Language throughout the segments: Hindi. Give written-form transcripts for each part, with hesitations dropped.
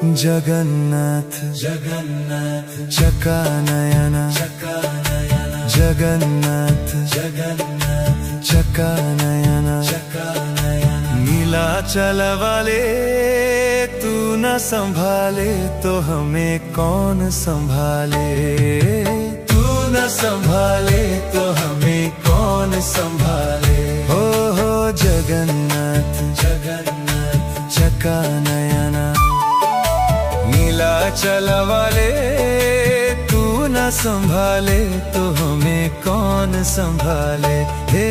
जगन्नाथ जगन्नाथ चकानयन चकानयन जगन्नाथ जगन्नाथ चकानयन चकानयन नीलाचल वाले तू न संभाले तो हमें कौन संभाले। तू न संभाले तो हमें कौन संभाले। हो जगन्नाथ जगन्नाथ चकानयन नीलाचल वाले तू न संभाले तो हमें कौन संभाले। हे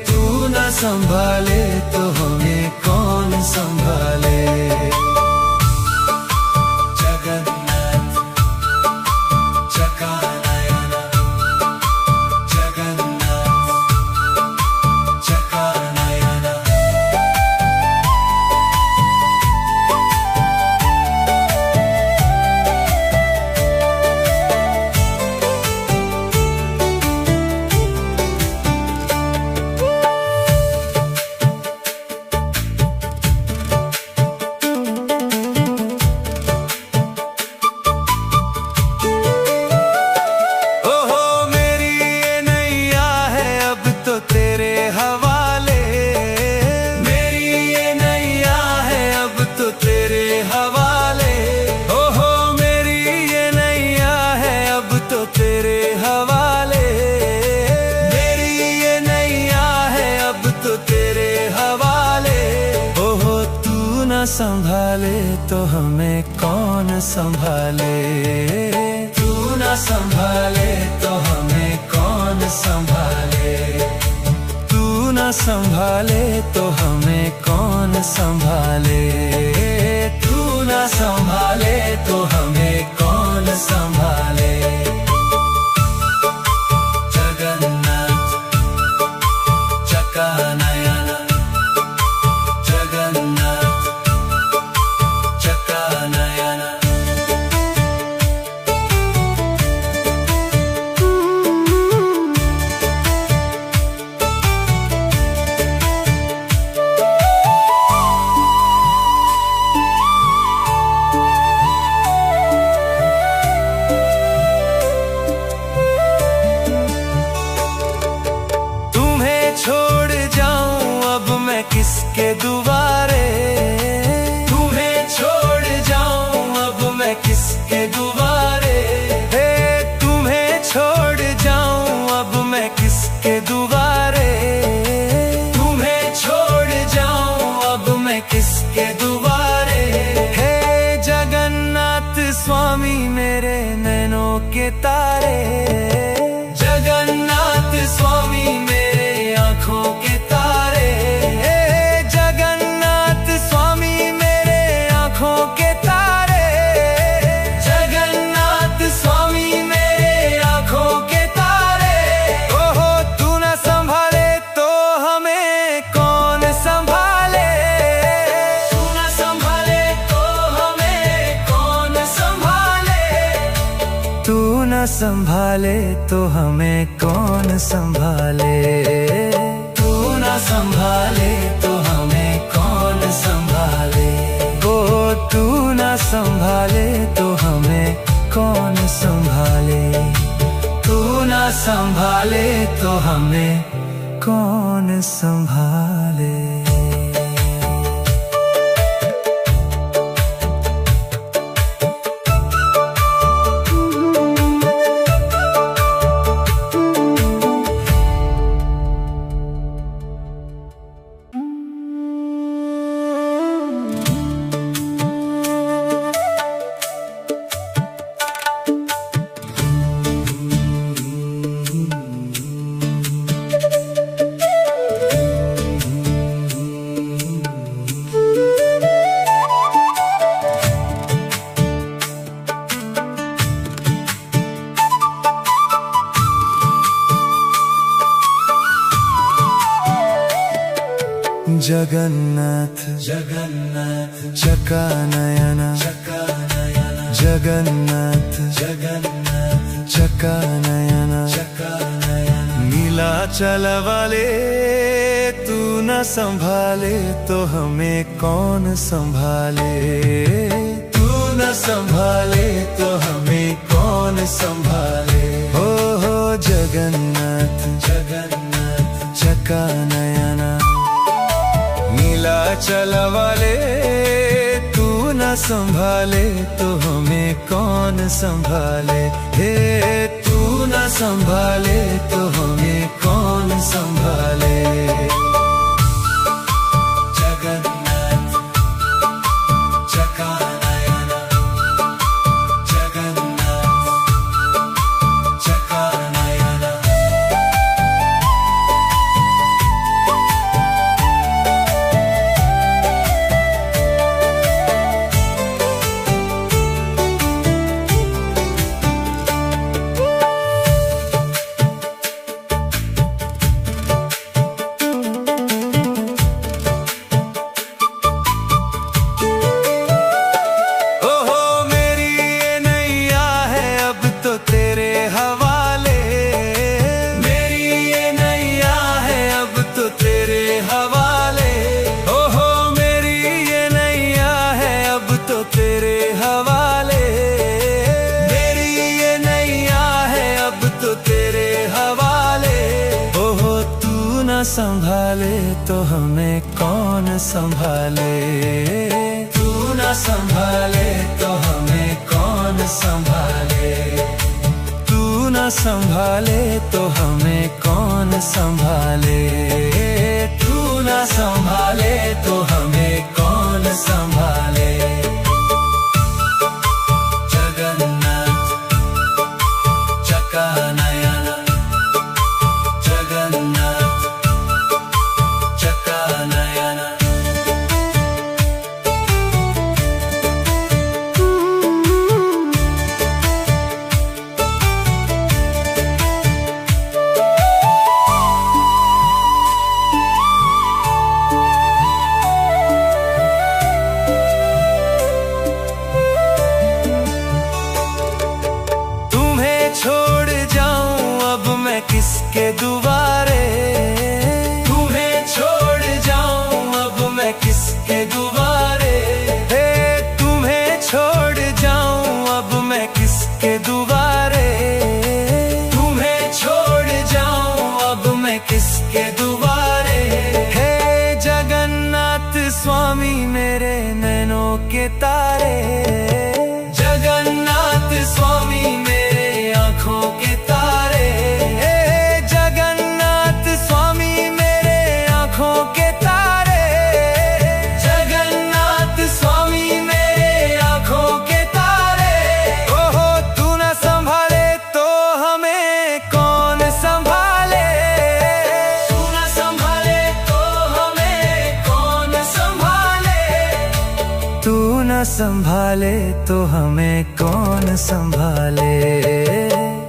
तू न संभाले तो हमें कौन संभाले। जगन्नाथ चकानयन जगन्नाथ चकानयन संभाले तो हमें कौन संभाले। तू न संभाले तो हमें कौन संभाले। तू न संभाले तो हमें कौन संभाले। तू न संभाले तो हमें कौन संभाले। जगन्नाथ चकानयन जगन्नाथ चकानयन तुम्हें छोड़ जाऊं अब मैं किसके दुआरे। तुम्हें छोड़ जाऊं अब मैं किसके दुआरे। हे तुम्हें छोड़ जाऊं अब मैं किसके दुआरे। तुम्हें छोड़ जाऊं अब मैं किसके दुआरे। हे जगन्नाथ स्वामी मेरे नैनों के तारे। जगन्नाथ स्वामी मेरे आँखों के तारे। जगन्नाथ स्वामी मेरे आँखों के तारे। जगन्नाथ स्वामी मेरे आँखों के तारे। ओहो तू न संभाले तो हमें कौन संभाले। तू न संभाले तो हमें कौन संभाले। तू न संभाले तो हमें कौन संभाले। तू न संभाले तो हमें कौन संभाले। ओ तू न संभाले तो हमें कौन संभाले। तू न संभाले तो हमें कौन संभाले। जगन्नाथ जगन्नाथ चकानयन चकानयन जगन्नाथ जगन्नाथ चकानयन चकानयन नीलाचल वाले तू न संभाले तो हमें कौन संभाले। तू संभाले। हो जगन्नाथ जगन्नाथ चका नयना, नीलाचल वाले तू न संभाले तो हमें कौन संभाले। हे तू न संभाले तो हमें कौन संभाले। जगन्नाथ चका नयना, जगन्नाथ चका नयना। संभाले तो हमें कौन संभाले। तू न संभाले तो हमें कौन संभाले। तू न संभाले तो हमें कौन संभाले। तू न संभाले तो हमें कौन संभाले। जगन्नाथ चका नयना, जगन्नाथ चका नयना। तुम्हें छोड़ जाऊं अब मैं किसके दुआरे। किसके दुआरे। हे तुम्हें छोड़ जाऊं अब मैं किसके दुआरे। तुम्हें छोड़ जाऊं अब मैं किसके दुआरे। हे जगन्नाथ स्वामी मेरे नैनों के तारे। जगन्नाथ स्वामी मेरे आँखों के तारे। हे जगन्नाथ स्वामी मेरे आँखों के संभाले तो हमें कौन संभाले।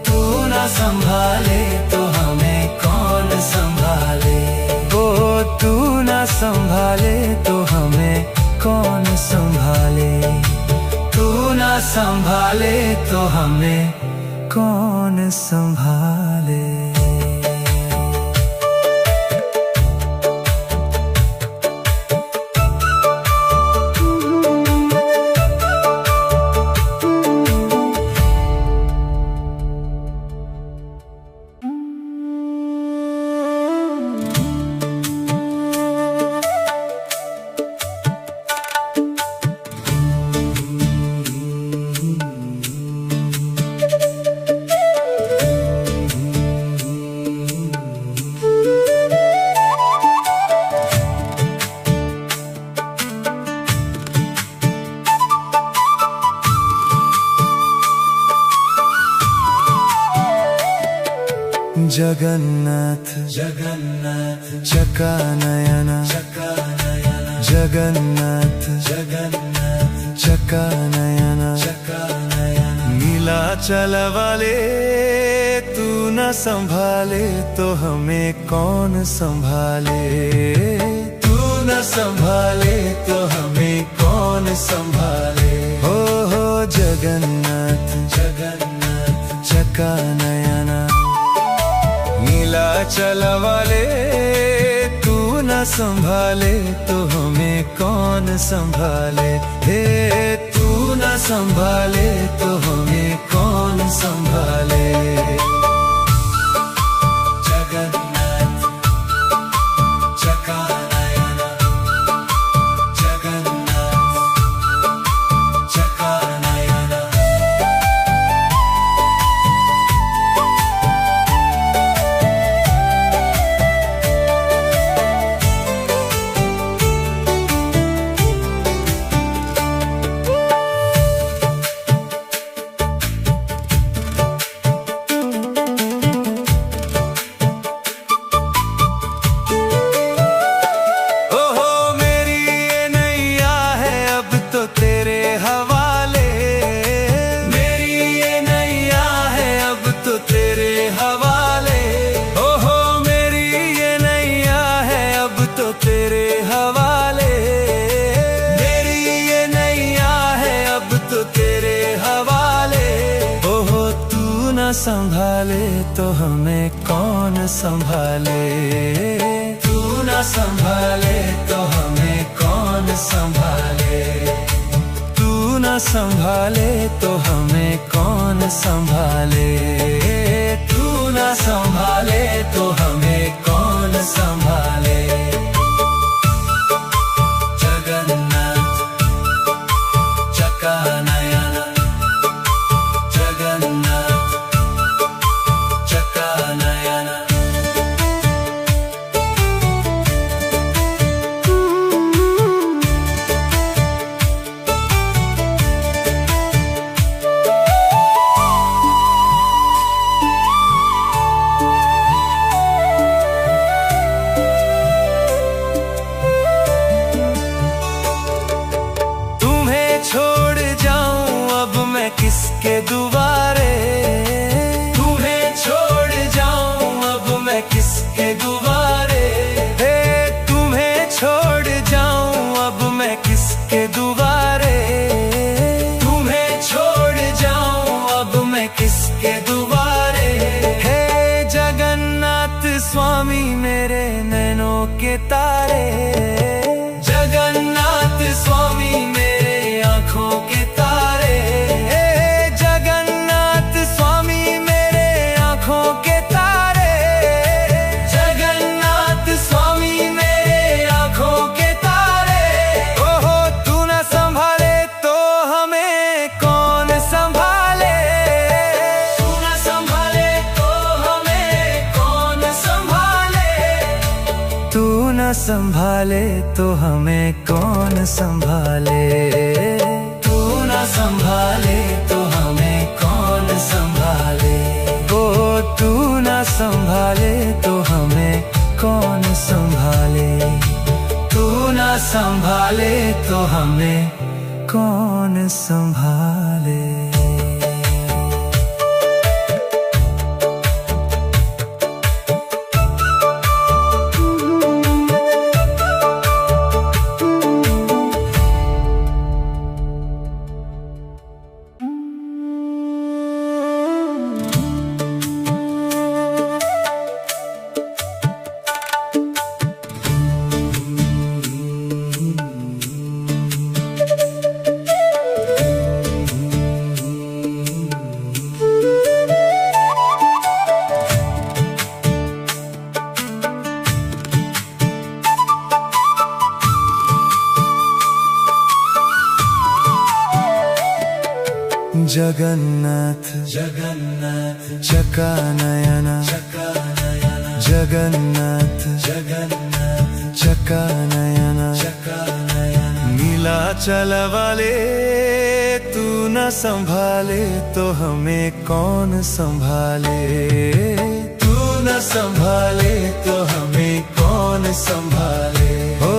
तू न संभाले तो हमें कौन संभाले। ओ तू न संभाले तो हमें कौन संभाले। तू न संभाले तो हमें कौन संभाले। जगन्नाथ जगन्नाथ चका नयना, जगन्नाथ जगन्नाथ चका नयना, नीलाचल वाले तू न संभाले तो हमें कौन संभाले। तू न संभाले तो हमें कौन संभाले। हो जगन्नाथ जगन्नाथ चका नयना, नीलाचल वाले तू न संभाले तो हमें कौन संभाले। हे तू न संभाले तो हमें कौन संभाले। हवाले। मेरी ये नैया है अब तो तेरे हवाले। ओहो मेरी ये नैया है अब तो तेरे हवाले। मेरी ये नैया है अब तो तेरे हवाले। ओहो तू न संभाले तो हमें कौन संभाले। तू न संभाले तो हमें कौन संभाले। तू न संभाले तो हमें कौन संभाले। तू न संभाले तो हमें कौन संभाले। जगन्नाथ चकानयन। जगन्नाथ चकानयन। किसके दुआरे। तुम्हें छोड़ जाऊं अब मैं किसके दुआरे। हे तुम्हें छोड़ जाऊं अब मैं किसके दुआरे। तुम्हें छोड़ जाऊं अब मैं किसके दुआरे। हे जगन्नाथ स्वामी मेरे नैनों के तारे। जगन्नाथ स्वामी मेरे आँखों के तारे। संभाले तो हमें कौन संभाले। तू न संभाले तो हमें कौन संभाले। ओ तू न संभाले तो हमें कौन संभाले। तू न संभाले तो हमें कौन संभाले। जगन्नाथ जगन्नाथ चकानयन। जगन्नाथ जगन्नाथ चकानयन। नीलाचल वाले तू न संभाले तो हमें कौन संभाले। तू न संभाले तो हमें कौन संभाले। हो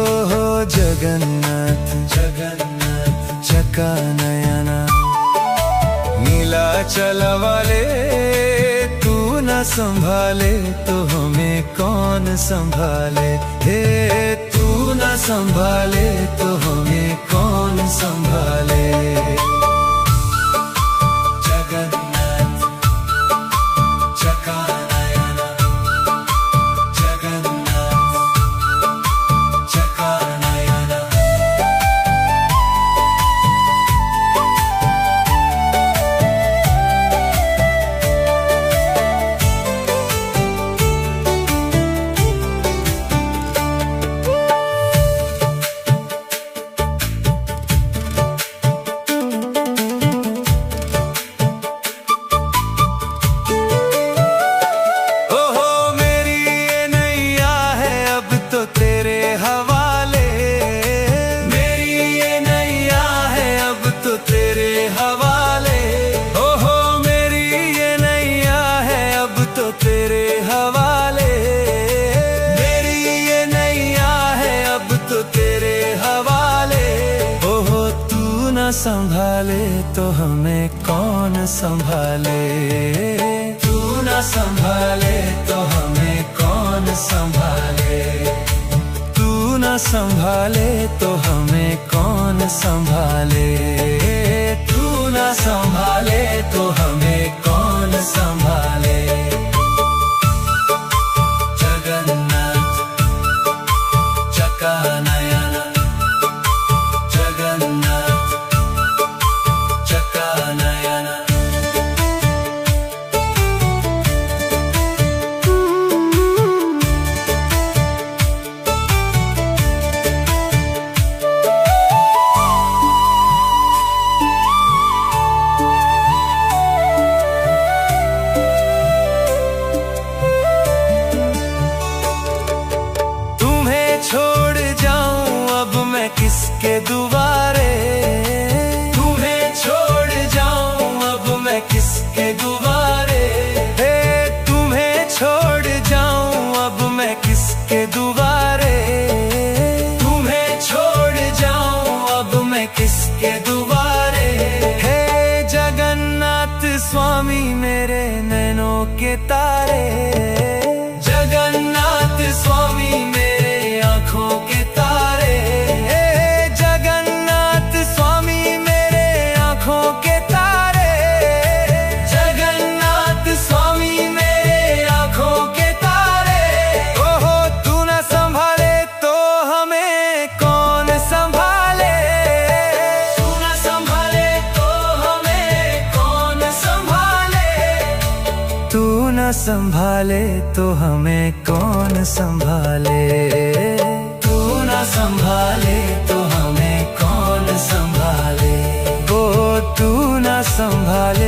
जगन्नाथ जगन्नाथ चकानयन। नीलाचल वाले तू न संभाले तो हमें कौन संभाले। हे तू न संभाले तो हमें कौन संभाले। जगन्नाथ चकानयन। जगन्नाथ चकानयन। संभाले तो हमें कौन संभाले, तू ना संभाले तो हमें कौन संभाले, तू ना संभाले तो हमें कौन संभाले, तू ना संभाले तो हमें कौन संभाले। जगन्नाथ चकानयन, जगन्नाथ चकानयन। छोड़ जाऊं अब मैं किसके दुआरे, तुम्हें छोड़ जाऊं अब मैं किसके दुआरे, हे तुम्हें छोड़ जाऊं अब मैं किसके दुआरे, तुम्हें छोड़ जाऊं अब मैं किसके दुआरे। हे जगन्नाथ स्वामी मेरे नैनों के तारे, जगन्नाथ स्वामी मेरे आँखों के तारे, जगन्नाथ स्वामी मेरे आँखों के तारे, जगन्नाथ स्वामी मेरे आँखों के तारे। ओहो तू ना संभाले तो हमें कौन संभाले, तू ना संभाले तो हमें कौन संभाले, तू ना संभाले तो हमें कौन संभाले, तू ना संभाले